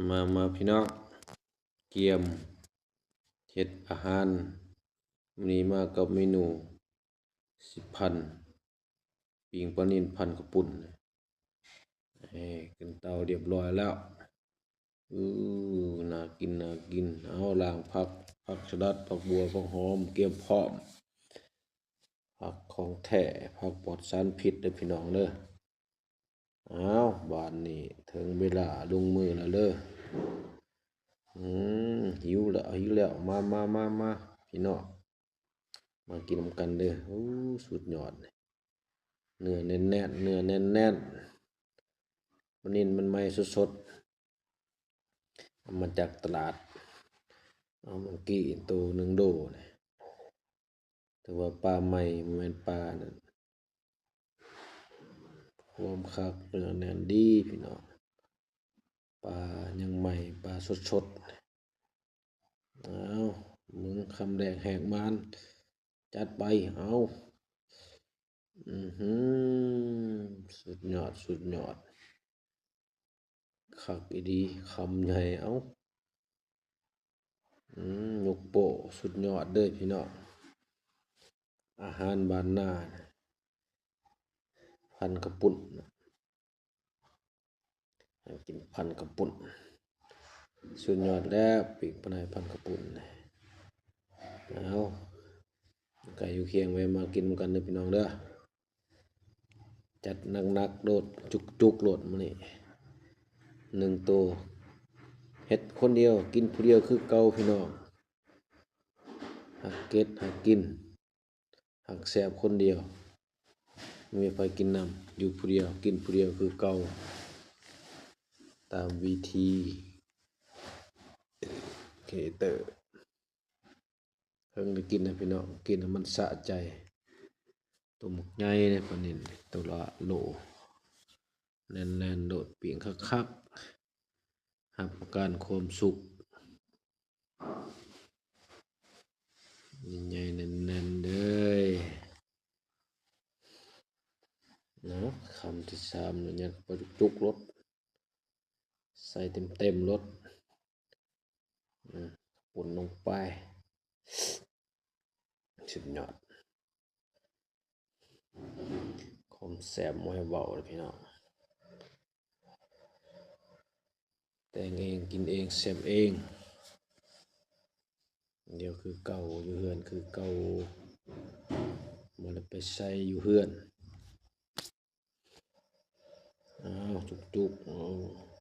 มาพี่น้องเกียมเฮ็ดอาหารมื้อนี้มากับเมนู10,000ปิ้งปลานิ่นพันกระปุ่นขึ้นเตาเรียบร้อยแล้วน่ากินเอาล้างผักสลัดผักบัวผักหอมเกียมพร้อมผักของแท้ผักปลอดสารพิษเด้อพี่น้องเด้อบานนี้ถึงเวลาลงมือแล้วเด้อหิวแล้วมาพี่น้องมากินนำกันเด้อสุดยอดเนื้อแน่นวันนี้มันใหม่สดๆเอามาจากตลาดเอาเมื่อกี้ตัวหนึ่งโลนี่แต่ว่าปลาใหม่มันเป็นปลานั่นความคักเนื้อแน่นดีพี่น้องปลายังใหม่ปลาสดมึงคำแดงแหกมันจัดไปสุดยอดคักอีดีคำใหญ่ยกโปสุดยอดเด้อพี่น้องอาหารบ้านนาพันกระปุ่นกินพันกระปุ่นสุดยอดแล้วปีกปลายพันกระปุ่นไก่อยู่เคียงไว้มากินกันเด้อพี่น้องเด้อจัดหนักโดดจุกโหลดมานี่1ตัวเฮ็ดคนเดียวกินผู้เดียวคือเก่าพี่น้องหักเก็ดหักกินหักแสบคนเดียวไม่มีไฟกินนำอยู่ผู้เดียวกินผู้เดียวคือเก่าตามวิธีเคเตอร์เพิ่งได้กินนะพี่น้องกินแล้วมันสะใจตัวหมกใหญ่เนี่ยปลานิ่นตัวละโลแน่นโดดเปียงคักหับประกันความสุขใหญ่ๆแน่นเลยคำที่3เนี่ยปลาจุกรสใส่เต็มรสปุ่นลงไปสุดยอดความแซ่บมวยเบาเลยพี่น้องแต่งเองกินเองแซ่บเองเดี๋ยวคือเก่าอยู่เฮือนคือเก่ามันไปใส่อยู่เฮือนจุก